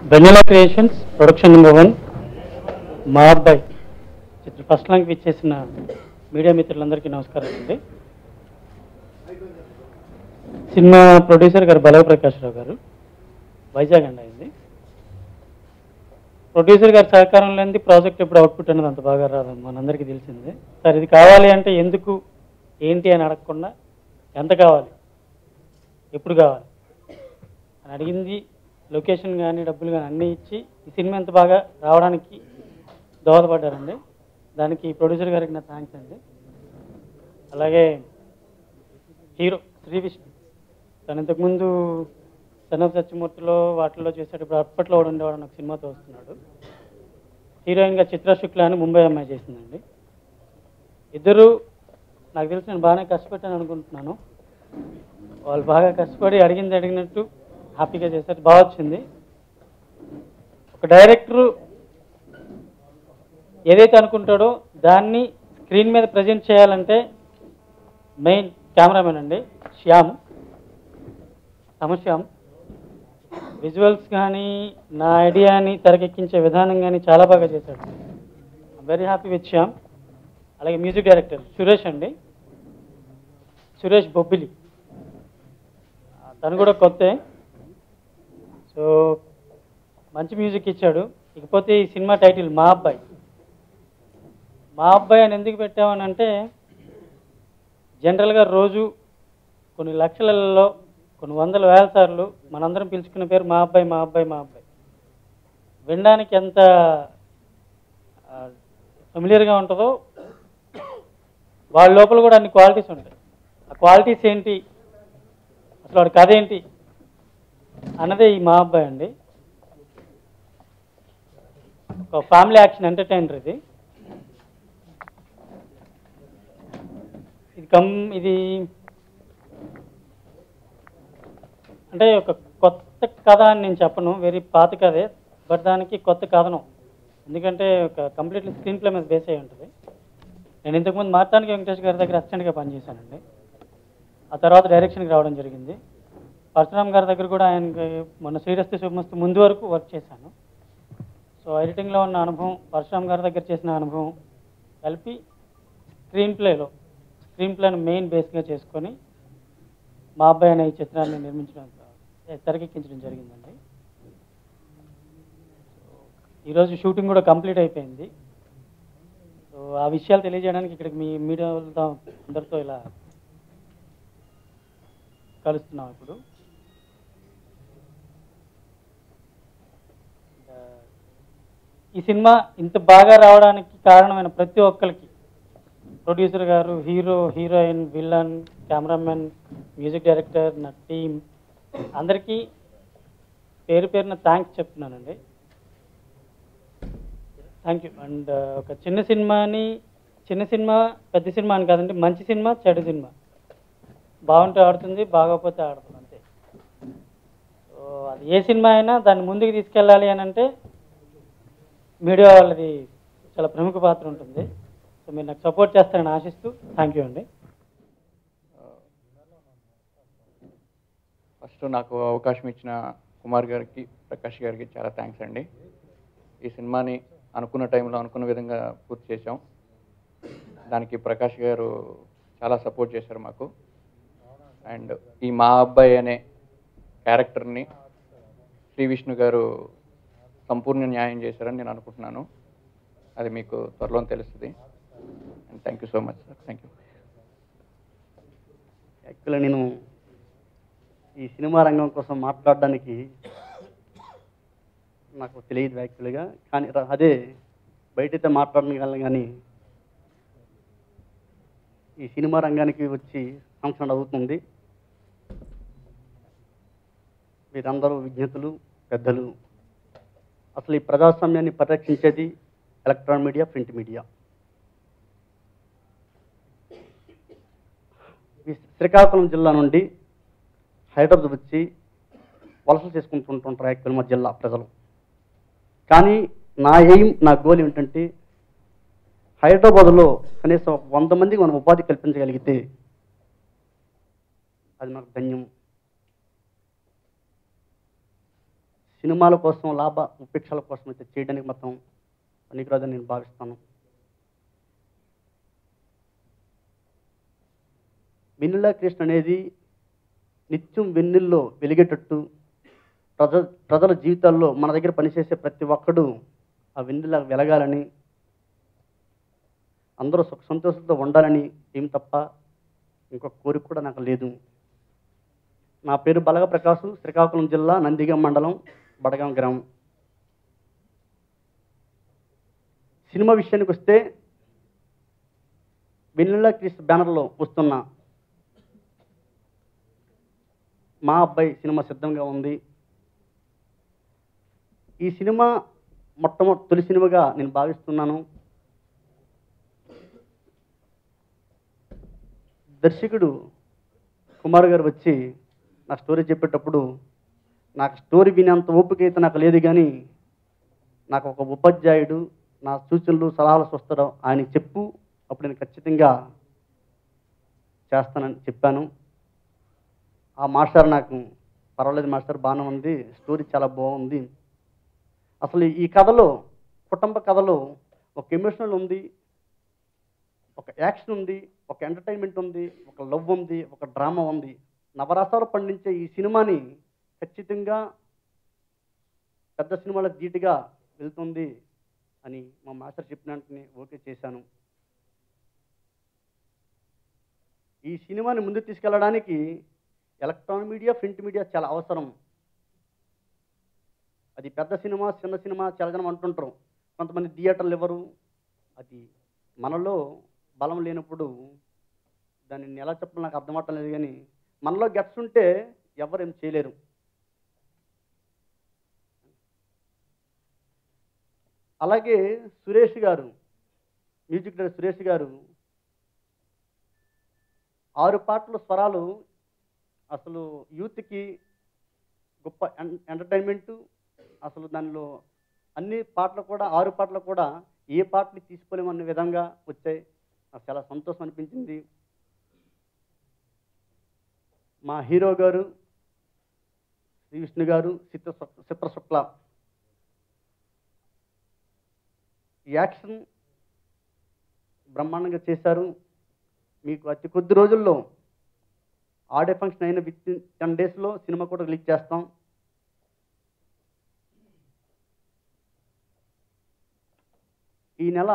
వెన్నెలా creations production number 1 మా అబ్బాయి చిత్ర first long ఇచ్చేసిన మీడియా మిత్రులందరికీ నమస్కారం అండి. సినిమా ప్రొడ్యూసర్ గారు బలవ ప్రకాష్ రావు గారు, వైజాగ్ అండి అయింది. ప్రొడ్యూసర్ గారి సహకారం లేనిది ప్రాజెక్ట్ ఎప్పుడు అవుట్పుట్ అనేది అంత బాగా రాదు, మనందరికీ తెలిసిందే. సార్ ఇది కావాలి అంటే ఎందుకు ఏంటి అని అడగకుండా ఎంత కావాలి ఎప్పుడు కావాలి అని అడిగింది, లొకేషన్ కానీ డబ్బులు కానీ అన్నీ ఇచ్చి ఈ సినిమా ఎంత బాగా రావడానికి దోహదపడ్డారండి. దానికి ప్రొడ్యూసర్ గారికి నా థ్యాంక్స్ అండి. అలాగే హీరో శ్రీ విష్ణు, తను ఇంతకుముందు సన్ ఆఫ్ సత్యమూర్తిలో వాటిల్లో చేశాడు, ఇప్పుడు అప్పట్లో ఉండేవాడు నాకు సినిమాతో వస్తున్నాడు. హీరోయిన్గా చిత్ర శుక్లా అని ముంబై అమ్మాయి చేసిందండి. ఇద్దరు నాకు తెలిసి నేను బాగానే కష్టపెట్టాను అనుకుంటున్నాను. వాళ్ళు బాగా కష్టపడి అడిగింది అడిగినట్టు హ్యాపీగా చేశారు, బాగా వచ్చింది. ఒక డైరెక్టరు ఏదైతే అనుకుంటాడో దాన్ని స్క్రీన్ మీద ప్రజెంట్ చేయాలంటే మెయిన్ కెమెరామెన్ అండి శ్యామ్, శ్యామ్. విజువల్స్ కానీ నా ఐడియాని తెరకెక్కించే విధానం కానీ చాలా బాగా చేశాడు. Very happy with Shyam. అలాగే మ్యూజిక్ డైరెక్టర్ సురేష్ అండి, సురేష్ బొబ్బిలి, తను కూడా కొత్తే. సో మంచి మ్యూజిక్ ఇచ్చాడు. ఇకపోతే ఈ సినిమా టైటిల్ మా అబ్బాయి. మా అబ్బాయి అని ఎందుకు పెట్టామని అంటే, జనరల్గా రోజు కొన్ని లక్షలలో కొన్ని వందల వేల సార్లు మనందరం పిలుచుకున్న పేరు మా అబ్బాయి, మా అబ్బాయి, మా అబ్బాయి. వినడానికి ఎంత ఫెమిలియర్గా ఉంటుందో వాళ్ళ లోపల కూడా అన్ని క్వాలిటీస్ ఉంటాయి. ఆ క్వాలిటీస్ ఏంటి, అసలు వాడి కథ ఏంటి అన్నదే ఈ మా అబ్బాయి అండి. ఒక ఫ్యామిలీ యాక్షన్ ఎంటర్టైనర్ ఇది. ఇది అంటే ఒక కొత్త కథ అని నేను చెప్పను, వెరీ పాత కథే, బట్ దానికి కొత్త కథనం. ఎందుకంటే ఒక కంప్లీట్లీ స్క్రీన్ ప్లే మీద బేస్ అయి ఉంటుంది. నేను ఇంతకుముందు మార్తానికి వెంకటేష్ గారి దగ్గర అసిస్టెంట్గా పనిచేశానండి. ఆ తర్వాత డైరెక్షన్కి రావడం జరిగింది. పరశురామ్ గారి దగ్గర కూడా ఆయనకి మొన్న శ్రీరస్తు శుభమస్తు ముందు వరకు వర్క్ చేశాను. సో ఎడిటింగ్లో ఉన్న అనుభవం, పరశురామ్ గారి దగ్గర చేసిన అనుభవం కలిపి స్క్రీన్ ప్లేను మెయిన్ బేస్గా చేసుకొని మా అబ్బాయి అనే ఈ చిత్రాన్ని తెరకెక్కించడం జరిగిందండి. ఈరోజు షూటింగ్ కూడా కంప్లీట్ అయిపోయింది. సో ఆ విషయాలు తెలియజేయడానికి ఇక్కడికి మీ మీడియా అందరితో ఇలా కలుస్తున్నాం. ఇప్పుడు ఈ సినిమా ఇంత బాగా రావడానికి కారణమైన ప్రతి ఒక్కరికి, ప్రొడ్యూసర్ గారు, hero, heroine, villain, cameraman, music director, నా టీం అందరికీ పేరు పేరున థ్యాంక్స్ చెప్తున్నానండి. Thank you. అండ్ ఒక చిన్న సినిమా పెద్ద సినిమా అని కాదండి, మంచి సినిమా చెడు సినిమా బాగుంటే ఆడుతుంది, బాగోకపోతే ఆడుతుంది అంతే. సో అది ఏ సినిమా అయినా దాన్ని ముందుకు తీసుకెళ్ళాలి అని అంటే మీడియా వాళ్ళది చాలా ప్రముఖ పాత్ర ఉంటుంది. సో మీరు నాకు సపోర్ట్ చేస్తారని ఆశిస్తూ థ్యాంక్ యూ అండి. ఫస్ట్ నాకు అవకాశం ఇచ్చిన కుమార్ గారికి, ప్రకాష్ గారికి చాలా థ్యాంక్స్ అండి. ఈ సినిమాని అనుకున్న టైంలో అనుకున్న విధంగా పూర్తి చేశాం. దానికి ప్రకాష్ గారు చాలా సపోర్ట్ చేశారు మాకు. అండ్ ఈ మా అబ్బాయి అనే క్యారెక్టర్ని శ్రీ విష్ణు గారు సంపూర్ణ న్యాయం చేశారని నేను అనుకుంటున్నాను. అది మీకు త్వరలో తెలుస్తుంది. And thank you so much sir. Thank you. యాక్చువల్గా నేను ఈ సినిమా రంగం కోసం మాట్లాడడానికి నాకు తెలియదు యాక్చువల్గా, కానీ అదే బయటైతే మాట్లాడగలను. కానీ ఈ సినిమా రంగానికి వచ్చి సంవత్సరం అవుతుంది. మీరందరూ విజ్ఞతలు, పెద్దలు. అసలు ఈ ప్రజాస్వామ్యాన్ని పరిరక్షించేది electronic media, print media. Srikakulam జిల్లా నుండి హైదరాబాద్ వచ్చి వలసలు చేసుకుంటుంటారు యాక్చువల్ మా జిల్లా ప్రజలు. కానీ నా ఎయిమ్, నా గోల్ ఏమిటంటే హైదరాబాద్లో కనీసం 100 మందికి మనం ఉపాధి కల్పించగలిగితే అది నాకు ధన్యం. సినిమాల కోసం లాభ ఉపేక్షల కోసం అయితే చేయడానికి మొత్తం పనికిరాదని నేను భావిస్తాను. వెన్నెల కృష్ణ అనేది నిత్యం వెన్నెల్లో వెలిగేటట్టు ప్రజల జీవితాల్లో మన దగ్గర పనిచేసే ప్రతి ఒక్కడు ఆ వెన్నెల వెలగాలని, అందరూ సుఖ సంతోషంతో ఉండాలని ఏం తప్ప ఇంకొక కోరిక కూడా నాకు లేదు. నా పేరు బలగ ప్రకాశు, శ్రీకాకుళం జిల్లా నందిగం మండలం, బడగాం గ్రామం. సినిమా విషయానికి వస్తే వెన్నెల కృష్ణ బ్యానర్లో వస్తున్న మా అబ్బాయి సినిమా సిద్ధంగా ఉంది. ఈ సినిమా తొలి సినిమాగా నేను భావిస్తున్నాను. దర్శకుడు కుమార్ గారు వచ్చి నా స్టోరీ చెప్పేటప్పుడు నాకు స్టోరీ వినేంత ఓపిక అయితే నాకు లేదు, కానీ నాకు ఒక ఉపాధ్యాయుడు నా సూచనలు సలహాలు చూస్తాడు, ఆయన చెప్పు, అప్పుడు నేను ఖచ్చితంగా చేస్తానని చెప్పాను. ఆ మాస్టర్ నాకు పర్వాలేదు మాస్టర్, బాగానే ఉంది, స్టోరీ చాలా బాగుంది. అసలు ఈ కథలో, కుటుంబ కథలో ఒక ఎమోషనల్ ఉంది, ఒక యాక్షన్ ఉంది, ఒక ఎంటర్టైన్మెంట్ ఉంది, ఒక లవ్ ఉంది, ఒక డ్రామా ఉంది. నవరసాలు పండించే ఈ సినిమాని ఖచ్చితంగా పెద్ద సినిమాలకు ధీటుగా వెళ్తుంది అని మా మాస్టర్ చెప్పిన వెంటనే ఓకే చేశాను. ఈ సినిమాని ముందుకు తీసుకెళ్ళడానికి ఎలక్ట్రానిక్ మీడియా, ప్రింట్ మీడియా చాలా అవసరం. అది పెద్ద సినిమా, చిన్న సినిమా చాలా జనం అంటుంటారు, కొంతమంది థియేటర్లు ఇవ్వరు. అది మనలో బలం లేనప్పుడు దాన్ని ఎలా చెప్పాలో నాకు అర్థమవటం లేదు, కానీ మనలో గట్స్ ఉంటే ఎవరేం చేయలేరు. అలాగే సురేష్ గారు, మ్యూజిక్ డైరెక్టర్ సురేష్ గారు 6 పాటల స్వరాలు అసలు యూత్కి గొప్ప ఎంటర్టైన్మెంటు. అసలు దానిలో అన్ని పాటలు కూడా, 6 పాటలు కూడా ఏ పాటని తీసుకోలేమన్న విధంగా వచ్చాయి. నాకు చాలా సంతోషం అనిపించింది. మా హీరో గారు శ్రీ విష్ణు గారు, చిత్రశుక్ల యాక్షన్ బ్రహ్మాండంగా చేశారు. మీకు అతి కొద్ది రోజుల్లో ఆడియో ఫంక్షన్ అయిన విత్ 10 డేస్లో సినిమా కూడా రిలీజ్ చేస్తాం. ఈ నెల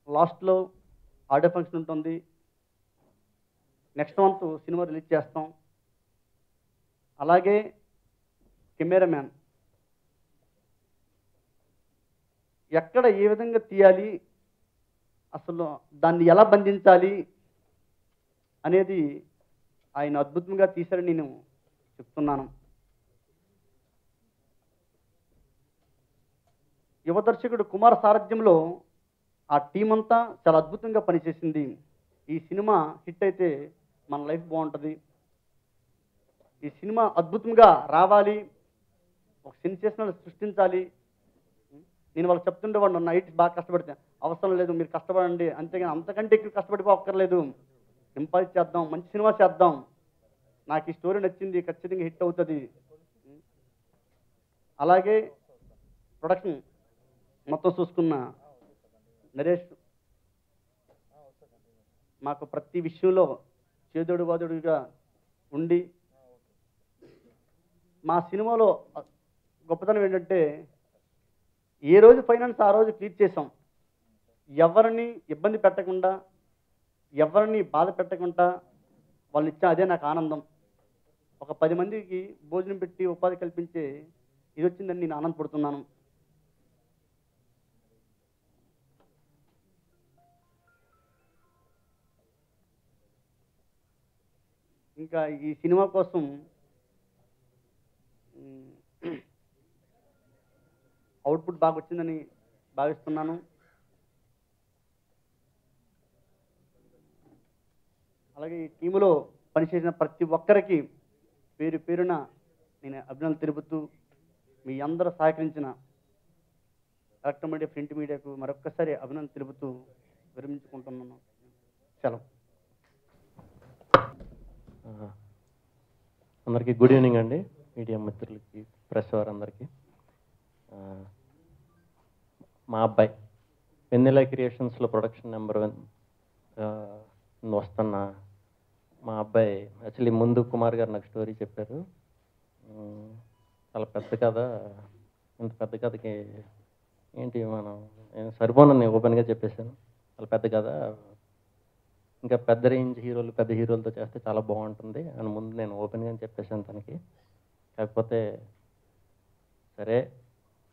లాస్ట్లో ఆడియో ఫంక్షన్ ఉంటుంది. నెక్స్ట్ మంత్ సినిమా రిలీజ్ చేస్తాం. అలాగే కెమెరామ్యాన్ ఎక్కడ ఏ విధంగా తీయాలి, అసలు దాన్ని ఎలా బంధించాలి అనేది ఆయన అద్భుతంగా తీశారని నేను చెప్తున్నాను. యువ దర్శకుడు కుమార్ సారథ్యంలో ఆ టీం అంతా చాలా అద్భుతంగా పనిచేసింది. ఈ సినిమా హిట్ అయితే మన లైఫ్ బాగుంటుంది. ఈ సినిమా అద్భుతంగా రావాలి, ఒక సెన్సేషనల్ సృష్టించాలి. నేను వాళ్ళకి చెప్తుండేవాడు, నైట్ బాగా కష్టపడితే అవసరం లేదు, మీరు కష్టపడండి, అంతేగాని అంతకంటే ఎక్కువ కష్టపడిపోక్కర్లేదు, ఇంపాజ్ చేద్దాం, మంచి సినిమా చేద్దాం, నాకు ఈ స్టోరీ నచ్చింది, ఖచ్చితంగా హిట్ అవుతుంది. అలాగే ప్రొడక్షన్ మొత్తం చూసుకున్న నరేష్ మాకు ప్రతి విషయంలో చేదోడు వాదుడుగా ఉండి, మా సినిమాలో గొప్పతనం ఏంటంటే ఏ రోజు ఫైనాన్స్ ఆ రోజు క్లియర్ చేసాం. ఎవరిని ఇబ్బంది పెట్టకుండా, ఎవరిని బాధ పెట్టకుండా వాళ్ళు ఇచ్చా, అదే నాకు ఆనందం. ఒక 10 మందికి భోజనం పెట్టి ఉపాధి కల్పించే ఇది వచ్చిందని నేను ఆనందపడుతున్నాను. ఇంకా ఈ సినిమా కోసం అవుట్పుట్ బాగా వచ్చిందని భావిస్తున్నాను. అలాగే ఈ టీములో పనిచేసిన ప్రతి ఒక్కరికి పేరు పేరున నేను అభినందనలు తెలుపుతూ, మీ అందరూ సహకరించిన ఎలక్ట్రానిక్ మీడియా, ప్రింట్ మీడియాకు మరొక్కసారి అభినందనలు తెలుపుతూ విరమించుకుంటున్నాను. సెలవు. అందరికీ గుడ్ ఈవినింగ్ అండి. మీడియా మిత్రులకి ప్రెస్ వారందరికీ. మా అబ్బాయి వెన్నెల క్రియేషన్స్లో ప్రొడక్షన్ నెంబర్ 1 వస్తున్న మా అబ్బాయి యాక్చువల్లీ ముందు కుమార్ గారు నాకు స్టోరీ చెప్పారు. చాలా పెద్ద కథ, ఇంత పెద్ద కథకి ఏంటి మనం సరిపోనని ఓపెన్గా చెప్పేశాను. చాలా పెద్ద కథ, ఇంకా పెద్ద రేంజ్ హీరోలు పెద్ద హీరోలతో చేస్తే చాలా బాగుంటుంది అని ముందు నేను ఓపెన్గా చెప్పేశాను తనకి. కాకపోతే సరే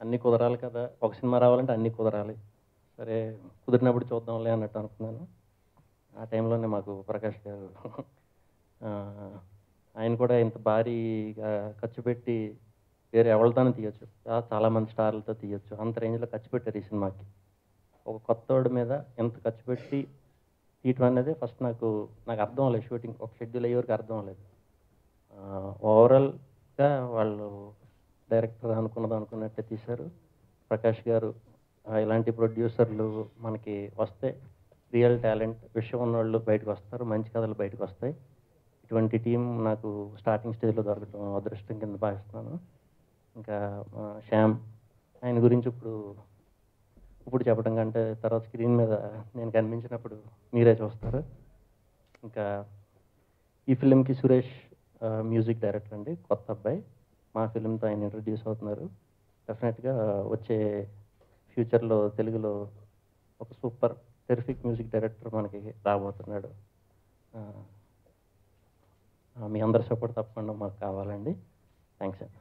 అన్నీ కుదరాలి కదా, ఒక సినిమా రావాలంటే అన్నీ కుదరాలి, సరే కుదిరినప్పుడు చూద్దాంలే అన్నట్టు అనుకున్నాను. ఆ టైంలోనే మాకు ప్రకాష్ గారు ఆయన కూడా ఇంత భారీగా ఖర్చు పెట్టి వేరే ఎవరితోనే తీయొచ్చు, చాలామంది స్టార్లతో తీయొచ్చు, అంత రేంజ్లో ఖర్చు పెట్టారు ఈ సినిమాకి. ఒక కొత్తవాడి మీద ఎంత ఖర్చు పెట్టి తీయటం అనేది ఫస్ట్ నాకు అర్థం అవ్వలేదు. షూటింగ్ ఒక షెడ్యూల్ అయ్యే వరకు అర్థం అవ్వలేదు. ఓవరాల్గా వాళ్ళు డైరెక్టర్ అనుకున్నట్టే తీశారు. ప్రకాష్ గారు ఇలాంటి ప్రొడ్యూసర్లు మనకి వస్తే రియల్ టాలెంట్, విషయం ఉన్నవాళ్ళు బయటకు వస్తారు, మంచి కథలు బయటకు వస్తాయి. ఇటువంటి టీం నాకు స్టార్టింగ్ స్టేజ్లో దొరకడం అదృష్టం కింద భావిస్తున్నాను. ఇంకా శ్యామ్, ఆయన గురించి ఇప్పుడు చెప్పడం కంటే తర్వాత స్క్రీన్ మీద నేను కనిపించినప్పుడు మీరే చూస్తారు. ఇంకా ఈ ఫిలింకి సురేష్ మ్యూజిక్ డైరెక్టర్ అండి, కొత్త అబ్బాయి. మా ఫిలింతో ఆయన ఇంట్రడ్యూస్ అవుతున్నారు. డెఫినెట్గా వచ్చే ఫ్యూచర్లో తెలుగులో ఒక సూపర్ టెరిఫిక్ మ్యూజిక్ డైరెక్టర్ మనకి రాబోతున్నాడు. మీ అందరి సపోర్ట్ తప్పకుండా మాకు కావాలండి. థ్యాంక్స్ అండి.